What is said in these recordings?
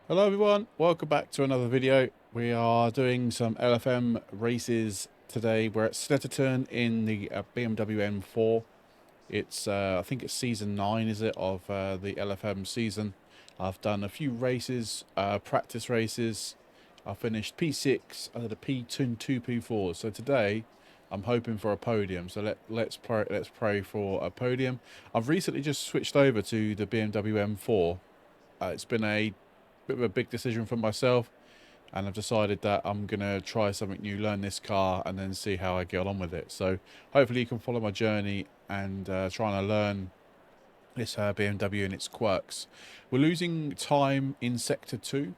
Hello everyone, welcome back to another video. We are doing some LFM races today. We're at Pateron in the BMW M4. It's I think it's season 9, is it, of the LFM season. I've done a few races, practice races. I finished P6, I did a P2 and 2 P4. So today I'm hoping for a podium. So let's pray for a podium. I've recently just switched over to the BMW M4. It's been a bit of a big decision for myself, and I've decided that I'm gonna try something new, learn this car, and then see how I get on with it. So hopefully you can follow my journey and trying to learn this BMW and its quirks. We're losing time in sector 2.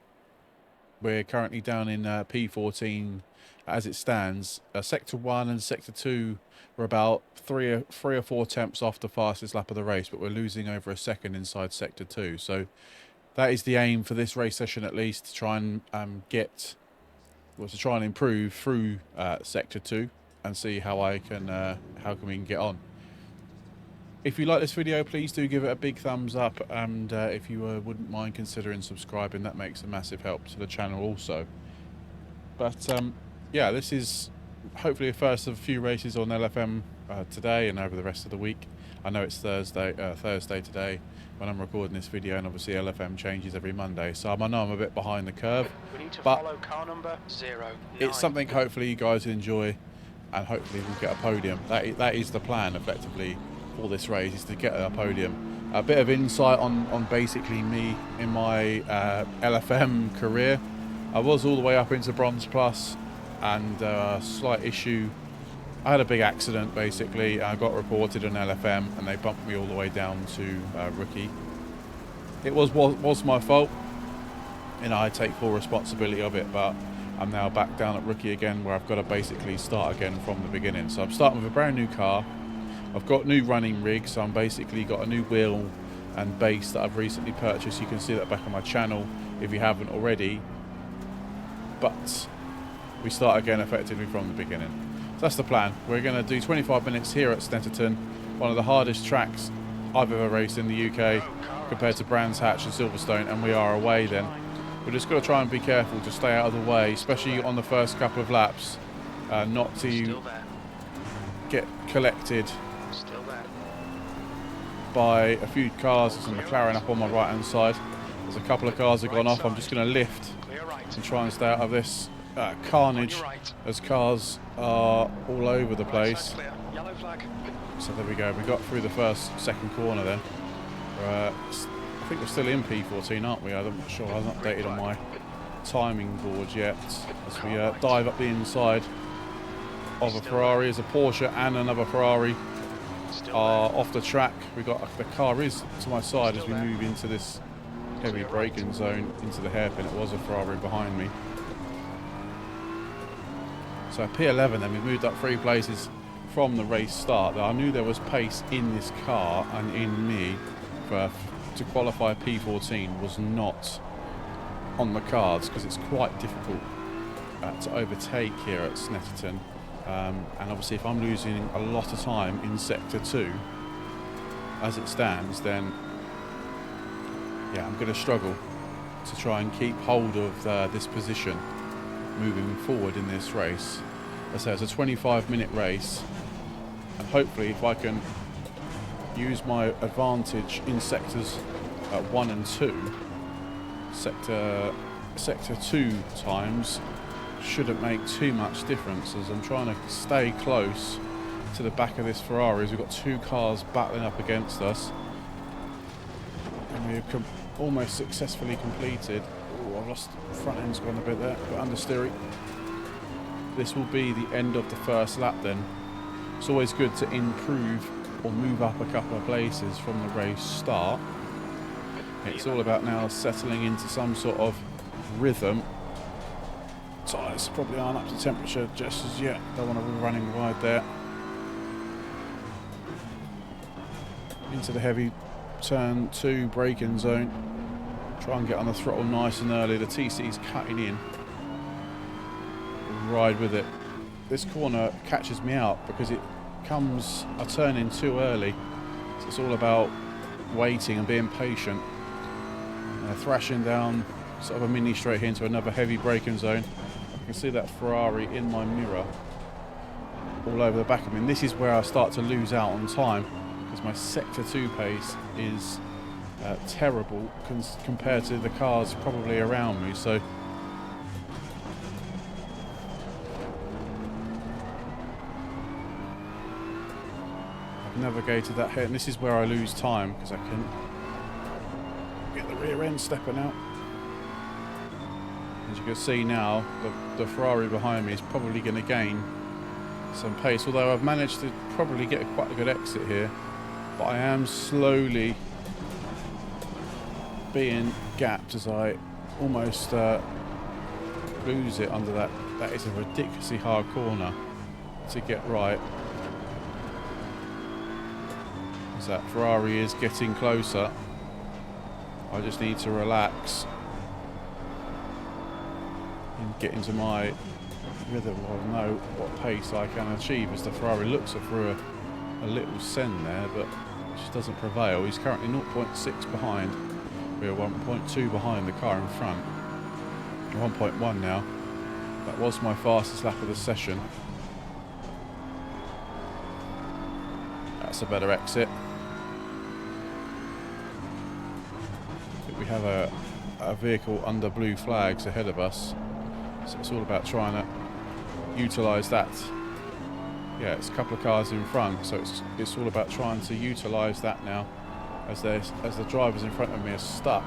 We're currently down in P14 as it stands. Sector 1 and sector 2 were about three or four tenths off the fastest lap of the race, but we're losing over a second inside sector 2. So that is the aim for this race session, at least, to try and improve through sector 2 and see how we can get on. If you like this video, please do give it a big thumbs up, and if you wouldn't mind considering subscribing, that makes a massive help to the channel also. But yeah, this is hopefully the first of a few races on LFM today and over the rest of the week. I know it's Thursday today when I'm recording this video, and obviously LFM changes every Monday, so I know I'm a bit behind the curve, but follow car number 09. it's something hopefully you guys enjoy, and hopefully we'll get a podium. That is the plan effectively for this race, is to get a podium. A bit of insight on basically me in my LFM career. I was all the way up into Bronze Plus, and slight issue. I had a big accident basically. I got reported on LFM and they bumped me all the way down to rookie. It was my fault, and I take full responsibility of it, but I'm now back down at rookie again, where I've got to basically start again from the beginning. So I'm starting with a brand new car. I've got new running rig, so I'm basically got a new wheel and base that I've recently purchased. You can see that back on my channel if you haven't already. But we start again effectively from the beginning. So that's the plan. We're going to do 25 minutes here at Pateron, one of the hardest tracks I've ever raced in the UK compared to Brands Hatch and Silverstone, and we are away then. We're just got to try and be careful to stay out of the way, especially on the first couple of laps, not to get collected by a few cars. There's a McLaren up on my right hand side. There's a couple of cars that have gone off. I'm just going to lift and try and stay out of this carnage, as cars are all over the place. So there we go, we got through the second corner then. I think we're still in P14, aren't we? I'm not sure, I haven't updated on my timing board yet. As we dive up the inside of a Ferrari, as a Porsche and another Ferrari are off the track. The car is to my side as we move into this heavy braking zone, into the hairpin. It was a Ferrari behind me. So P11 then, we moved up 3 places from the race start. I knew there was pace in this car and in me to qualify P14 was not on the cards, because it's quite difficult to overtake here at Pateron. And obviously if I'm losing a lot of time in sector 2 as it stands, then yeah, I'm going to struggle to try and keep hold of this position moving forward in this race. As I say, it's a 25-minute race, and hopefully if I can use my advantage in sectors 1 and 2, sector 2 times shouldn't make too much difference, as I'm trying to stay close to the back of this Ferrari, as we've got 2 cars battling up against us, and we've almost successfully completed. Oh, I've lost, the front end's gone a bit there, but understeering. This will be the end of the first lap then. It's always good to improve or move up a couple of places from the race start. It's all about now settling into some sort of rhythm. Tyres probably aren't up to temperature just as yet. Don't want to be running wide there. Into the heavy turn 2 braking zone. Try and get on the throttle nice and early. The TC's cutting in. Ride with it. This corner catches me out because I turn in too early. So it's all about waiting and being patient. Thrashing down sort of a mini straight here into another heavy braking zone. I can see that Ferrari in my mirror all over the back of me. And this is where I start to lose out on time, because my sector 2 pace is terrible compared to the cars probably around me. So I've navigated that here, and this is where I lose time, because I can get the rear end stepping out. As you can see now, the Ferrari behind me is probably going to gain some pace, although I've managed to probably get quite a good exit here, but I am slowly being gapped as I almost lose it under that. That is a ridiculously hard corner to get right. As that Ferrari is getting closer, I just need to relax and get into my rhythm. I'll know what pace I can achieve, as the Ferrari looks through a little send there, but just doesn't prevail. He's currently 0.6 behind. We're 1.2 behind the car in front. 1.1 now. That was my fastest lap of the session. That's a better exit. I think we have a vehicle under blue flags ahead of us, so it's all about trying to utilise that. Yeah, it's a couple of cars in front, so it's all about trying to utilise that now. As the drivers in front of me are stuck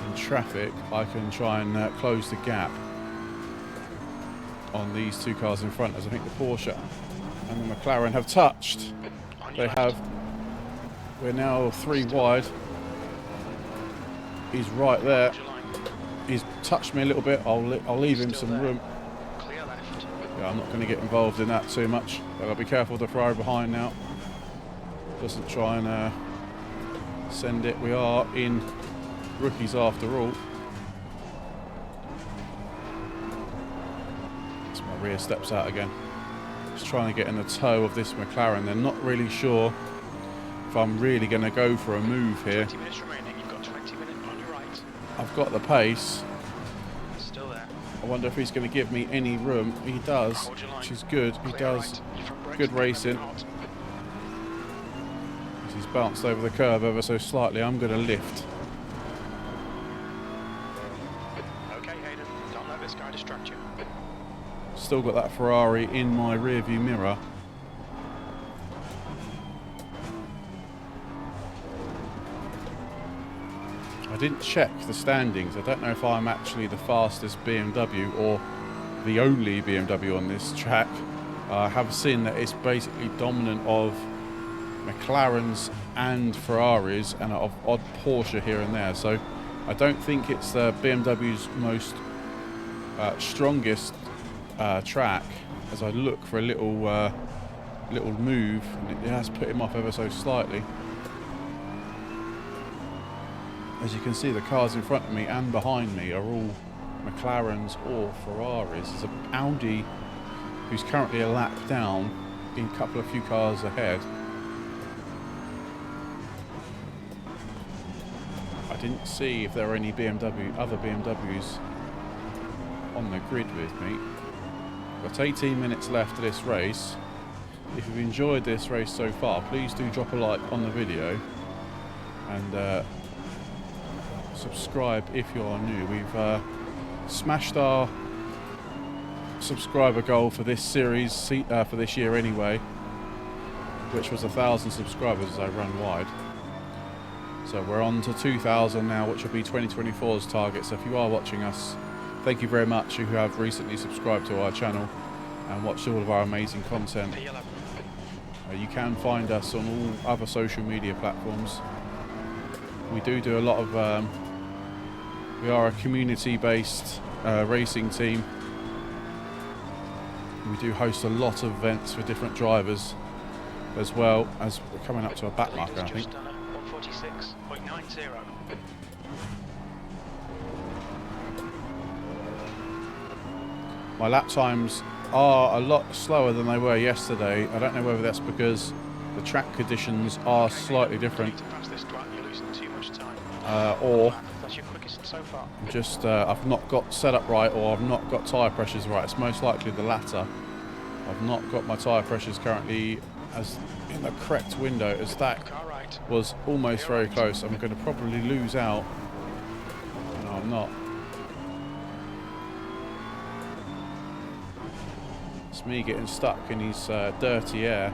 in traffic, I can try and close the gap on these two cars in front, as I think the Porsche and the McLaren have touched. They have. We're now 3 wide. He's right there. He's touched me a little bit. I'll leave him some room. Yeah, I'm not going to get involved in that too much. But I'll be careful of the Ferrari behind now. Doesn't try and send it. We are in rookies after all. As my rear steps out again. Just trying to get in the toe of this McLaren. They're not really sure if I'm really going to go for a move here. 20 minutes remaining. You've got 20 minutes on your right. I've got the pace. Still there. I wonder if he's going to give me any room. He does, which is good. He does. Good racing. He's bounced over the curve ever so slightly. I'm going to lift. Okay, Hayden. Don't let this guy distract you. Still got that Ferrari in my rear view mirror. I didn't check the standings. I don't know if I'm actually the fastest BMW or the only BMW on this track. I have seen that it's basically dominant of McLarens and Ferraris and of odd Porsche here and there. So I don't think it's BMW's most strongest track. As I look for a little move, and it has put him off ever so slightly. As you can see, the cars in front of me and behind me are all McLarens or Ferraris. There's an Audi who's currently a lap down, in a few cars ahead. I didn't see if there were any other BMWs on the grid with me. Got 18 minutes left of this race. If you've enjoyed this race so far, please do drop a like on the video and subscribe if you're new. We've smashed our subscriber goal for this series, for this year anyway, which was 1,000 subscribers as I run wide. So we're on to 2,000 now, which will be 2024's target. So if you are watching us, thank you very much who have recently subscribed to our channel and watched all of our amazing content. You can find us on all other social media platforms. We do a lot of we are a community-based racing team. We do host a lot of events for different drivers, as well as we're coming up to a back marker, I think. 146.90. My lap times are a lot slower than they were yesterday. I don't know whether that's because the track conditions are slightly different. To pass this track, you're losing 2 much time. Or That's your quickest so far. just I've not got set up right, or I've not got tyre pressures right. It's most likely the latter. I've not got my tyre pressures currently as in the correct window, as that Car right. was almost very close. I'm going to probably lose out. No, I'm not. It's me getting stuck in his dirty air.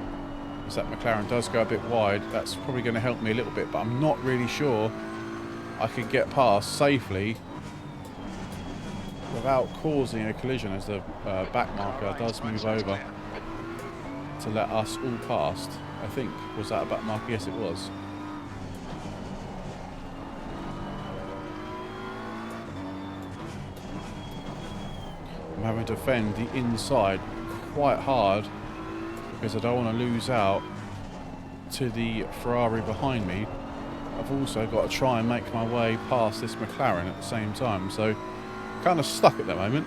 As that McLaren does go a bit wide, that's probably going to help me a little bit, but I'm not really sure I can get past safely without causing a collision, as the back marker does move over to let us all past. I think. Was that a back marker? Yes, it was. I'm having to fend the inside quite hard because I don't want to lose out to the Ferrari behind me. I've also got to try and make my way past this McLaren at the same time, so kind of stuck at the moment.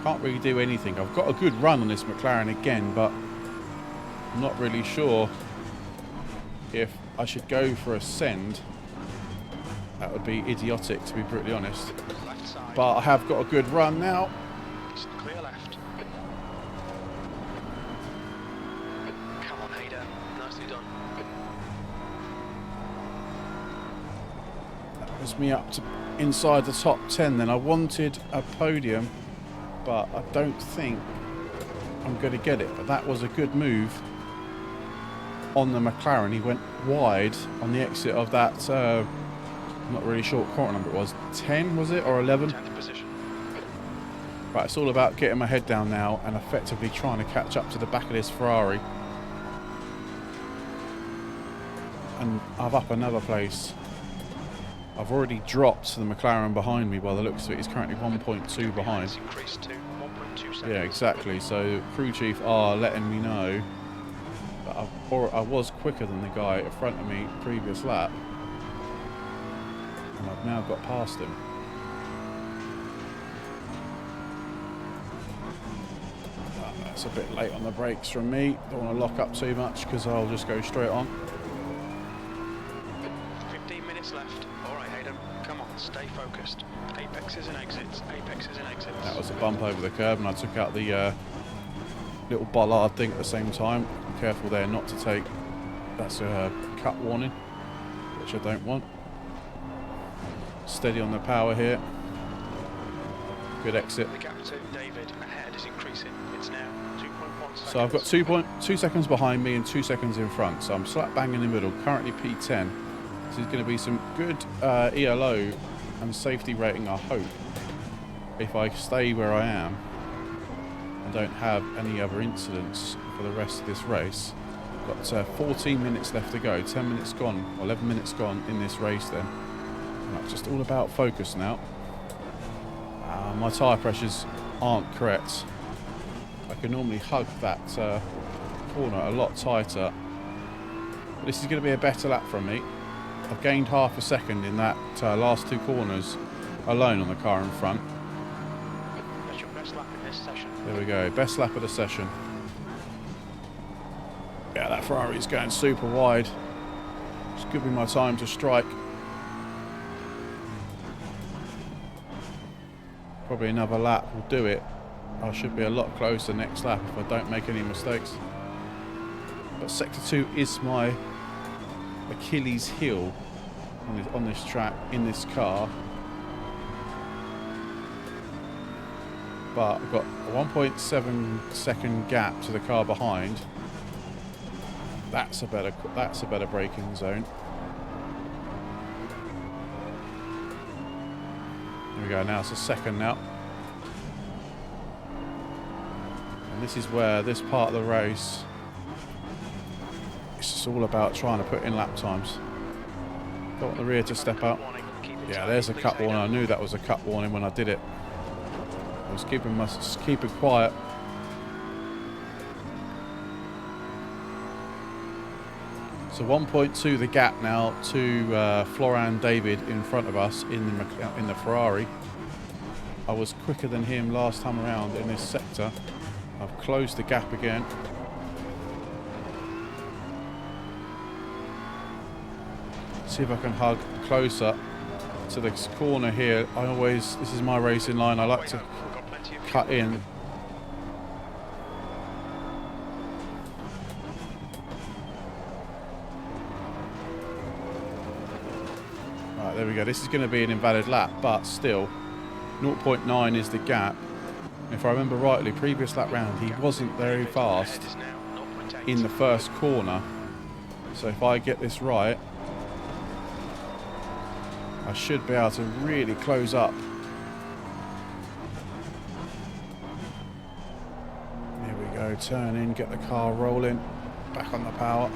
Can't really do anything. I've got a good run on this McLaren again, but I'm not really sure if I should go for a send. That would be idiotic, to be brutally honest. Left side. But I have got a good run now. It's clear left. Come on, Hayden. Nicely done. That was me up to inside the top 10 then. I wanted a podium, but I don't think I'm going to get it. But that was a good move on the McLaren. He went wide on the exit of that, I'm not really sure what corner number it was. 10 was it, or 11? 10th position. Right, it's all about getting my head down now and effectively trying to catch up to the back of this Ferrari. And I've up another place. I've already dropped the McLaren behind me by the looks of it. He's currently 1.2 behind. It's increased to 1.2 seconds. Yeah, exactly. So crew chief are letting me know that I was quicker than the guy in front of me previous lap. And I've now got past him. That's a bit late on the brakes from me. Don't want to lock up too much because I'll just go straight on. 15 minutes left. All right, Hayden. Come on, stay focused. Apexes and exits. Apexes and exits. That was a bump over the curb, and I took out the little bollard thing at the same time. Be careful there not to take. That's a cut warning, which I don't want. Steady on the power here. Good exit. The gap to David ahead is increasing. It's now 2.1 seconds. So I've got 2.2 seconds behind me and 2 seconds in front. So I'm slap bang in the middle. Currently P10. This is going to be some good ELO and safety rating, I hope, if I stay where I am and don't have any other incidents for the rest of this race. Got 14 minutes left to go. 10 minutes gone, 11 minutes gone in this race then. It's just all about focus now. My tyre pressures aren't correct. I can normally hug that corner a lot tighter. But this is going to be a better lap from me. I've gained half a second in that last two corners alone on the car in front. That's your best lap in this session. There we go, best lap of the session. Yeah, that Ferrari's going super wide. It's giving me my time to strike. Probably another lap will do it. I should be a lot closer next lap if I don't make any mistakes. But Sector 2 is my Achilles heel on this track, in this car. But I've got a 1.7 second gap to the car behind. That's a better braking zone. There we go, now it's a second now. And this is where this part of the race, it's just all about trying to put in lap times. Don't want the rear to step out. Yeah, there's a cut warning. I knew that was a cut warning when I did it. I was keeping quiet. So 1.2 the gap now to Florian David in front of us in the Ferrari. I was quicker than him last time around in this sector. I've closed the gap again. see if I can hug closer to this corner here. This is my racing line. I like to cut in. Right, there we go. This is going to be an invalid lap, but still, 0.9 is the gap. If I remember rightly, previous lap round, he wasn't very fast in the first corner. So if I get this right, I should be able to really close up. Here we go, turn in, get the car rolling, back on the power.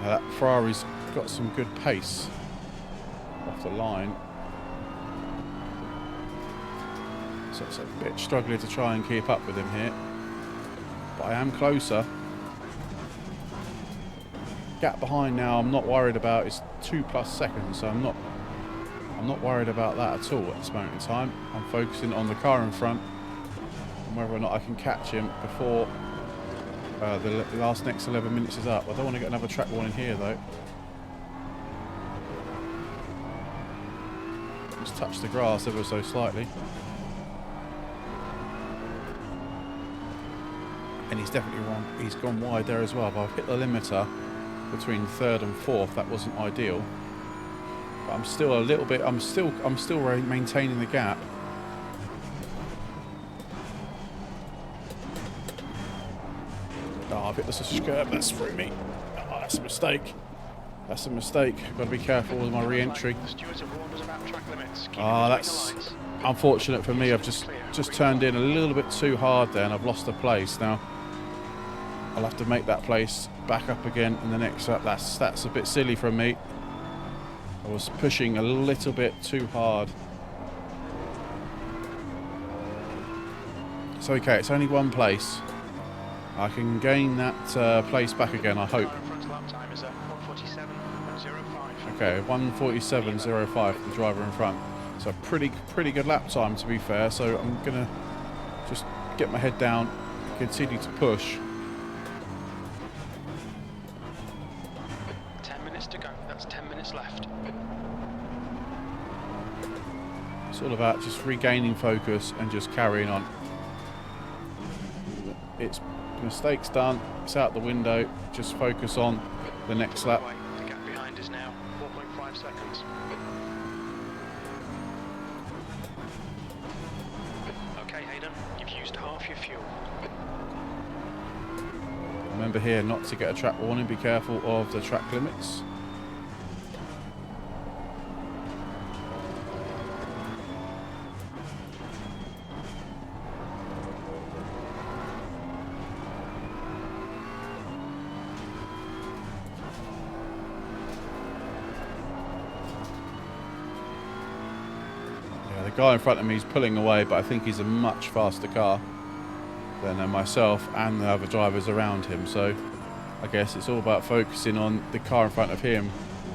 Now that Ferrari's got some good pace off the line. So it's a bit struggling to try and keep up with him here. But I am closer. Gap behind now I'm not worried about. It's 2+ seconds, so I'm not worried about that at all at this moment in time. I'm focusing on the car in front and whether or not I can catch him before the next 11 minutes is up. I don't want to get another track warning here though. Just touch the grass ever so slightly. And he's definitely wrong. He's gone wide there as well. But I've hit the limiter between 3rd and 4th. That wasn't ideal. But I'm still a little bit. I'm still maintaining the gap. Oh, I've hit the skirt. That's through me. Oh, that's a mistake. That's a mistake. Got to be careful with my re-entry. Ah, that's unfortunate for me. I've just turned in a little bit too hard there, and I've lost the place now. I'll have to make that place back up again in the next lap. That's a bit silly from me. I was pushing a little bit too hard. It's okay, it's only one place. I can gain that place back again, I hope. Okay, 1:47.05 the driver in front. So pretty good lap time to be fair. So I'm gonna just get my head down, continue to push. 10 minutes to go. That's 10 minutes left. It's all about just regaining focus and just carrying on. It's mistakes done. It's out the window. Just focus on the next lap. The gap behind is now 4.5 seconds. Okay, Hayden, you've used half your fuel. Remember here not to get a track warning. Be careful of the track limits. The guy in front of me is pulling away, but I think he's a much faster car than myself and the other drivers around him. So I guess it's all about focusing on the car in front of him,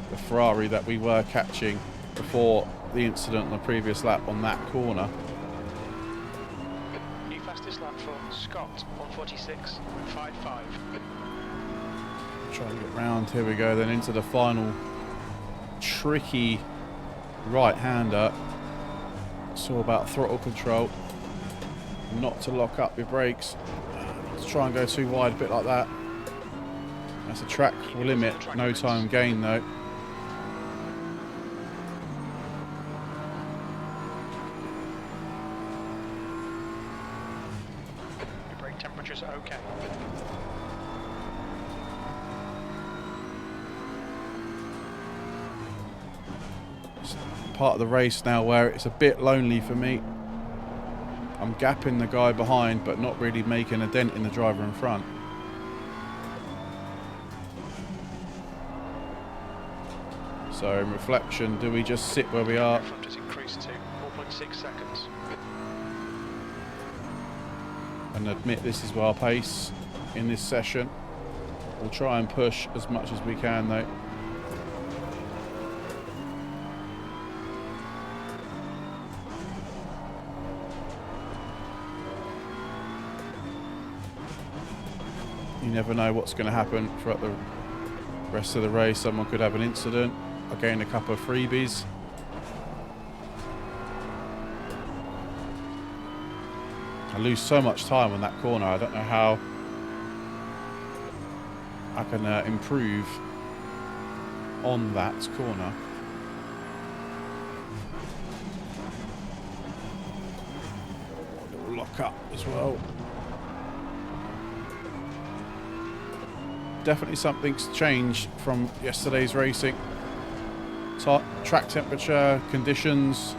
the Ferrari that we were catching before the incident on the previous lap on that corner. New fastest lap for Scott, 1:46.55. Try and get round. Here we go. Then into the final tricky right-hander. It's all about throttle control, not to lock up your brakes. Let's try and go too wide, a bit like that. That's a track limit, no time gain though. Your brake temperatures are okay. Part of the race now where it's a bit lonely for me. I'm gapping the guy behind but not really making a dent in the driver in front. So in reflection, do we just sit where we are? Front has increased to 4.6 seconds. And admit this is our pace in this session. We'll try and push as much as we can though. You never know what's going to happen throughout Rest of the race, someone could have an incident. I gained a couple of freebies. I lose so much time on that corner. I don't know how I can improve on that corner. A little lock up as well. Definitely something's changed from yesterday's racing. Track temperature, conditions,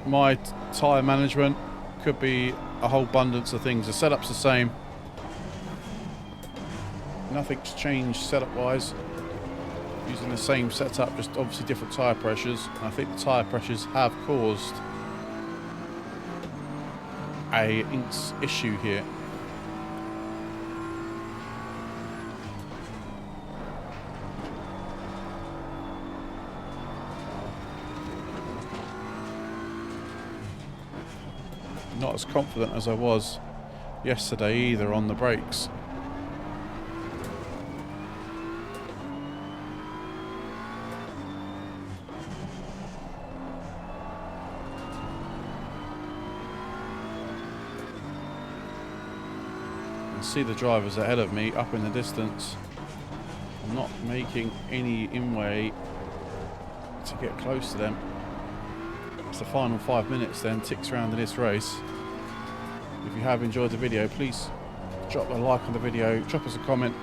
my tyre management, could be a whole abundance of things. The setup's the same. Nothing's changed setup wise. Using the same setup, just obviously different tyre pressures. And I think the tyre pressures have caused a issue here. Not as confident as I was yesterday either on the brakes. I see the drivers ahead of me up in the distance. I'm not making any inway to get close to them. It's the final 5 minutes then, ticks around in this race. If you have enjoyed the video, please drop a like on the video, drop us a comment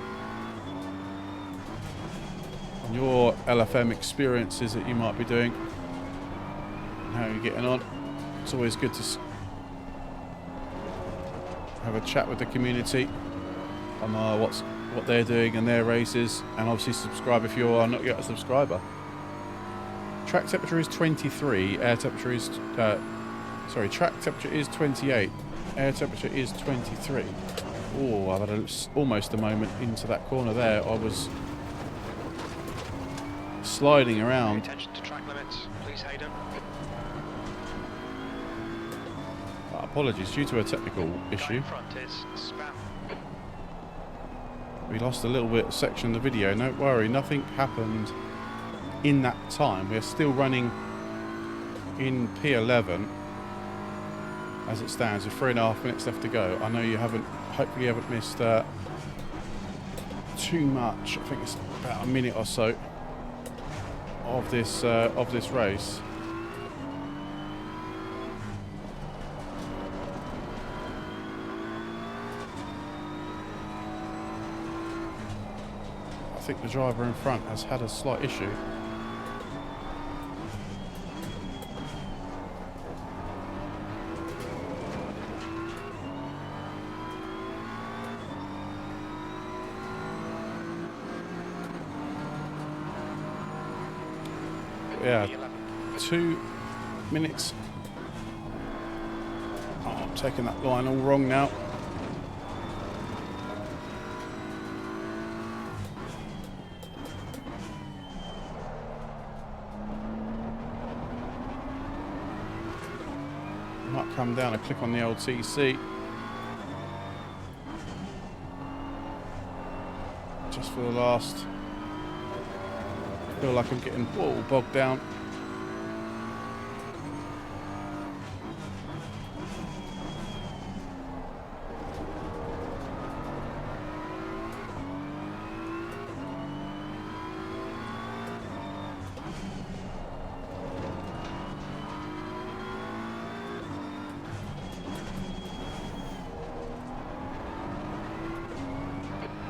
on your LFM experiences that you might be doing and how you're getting on. It's always good to have a chat with the community on what they're doing in their races, and obviously subscribe if you are not yet a subscriber. Track temperature is 23, air temperature is track temperature is 28, air temperature is 23. Oh, I've had almost a moment into that corner there. I was sliding around. Attention to track limits, please, Hayden. Apologies, due to a technical issue. Front is spam. We lost a little bit of section of the video. Don't worry, nothing happened in that time. We're still running in P11 as it stands with 3.5 minutes left to go. I know you haven't, hopefully you haven't missed too much. I think it's about a minute or so of this race. I think the driver in front has had a slight issue. Yeah, 2 minutes. Oh, I'm taking that line all wrong now. Might come down and click on the old TC. Just for the last. I feel like I'm getting bogged down.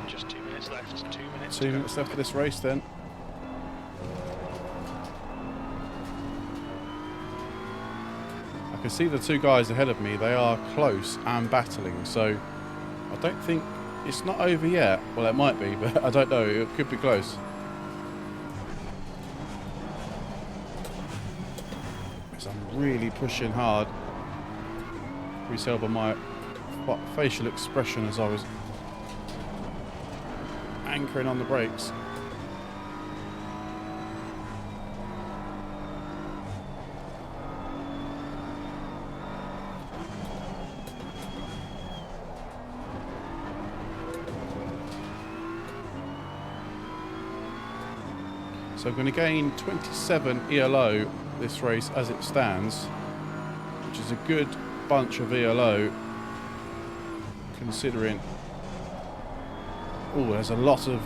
Just 2 minutes left. 2 minutes. 2 minutes left for this race then. I can see the two guys ahead of me. They are close and battling, so I don't think it's not over yet. Well, it might be, but I don't know. It could be close. Because I'm really pushing hard. We tell by my facial expression as I was anchoring on the brakes. So I'm going to gain 27 ELO this race as it stands, which is a good bunch of ELO considering. Oh, there's a lot of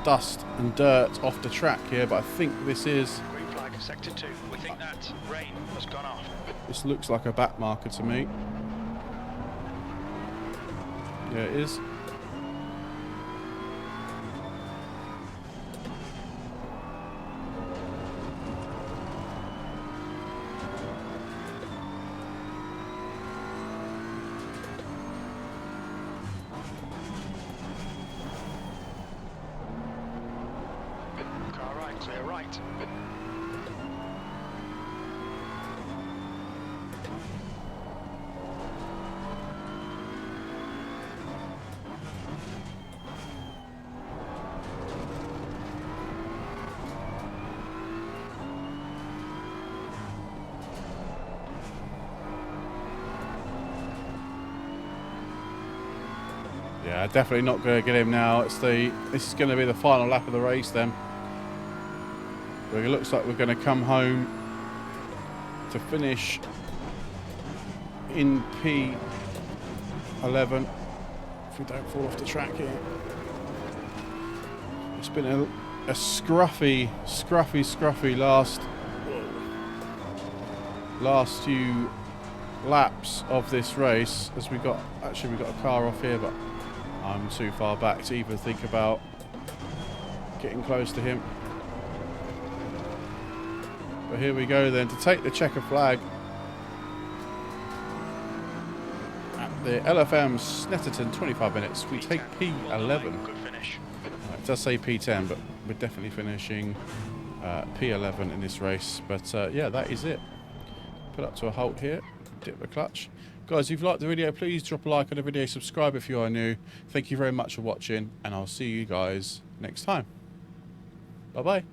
dust and dirt off the track here, but I think this is... Green flag, sector 2. We think that rain has gone off. This looks like a back marker to me. Yeah, it is. Car right, clear right. Yeah, definitely not going to get him now. This is going to be the final lap of the race then. It looks like we're going to come home to finish in P11 if we don't fall off the track here. It's been a scruffy last few laps of this race, as we got a car off here, but I'm too far back to even think about getting close to him. But here we go then to take the checker flag at the LFM Snetterton. 25 minutes. We take P11. Good finish. It does say P10, but we're definitely finishing P11 in this race. But yeah, that is it. Put up to a halt here. Dip the clutch. Guys, if you've liked the video, please drop a like on the video. Subscribe if you are new. Thank you very much for watching, and I'll see you guys next time. Bye-bye.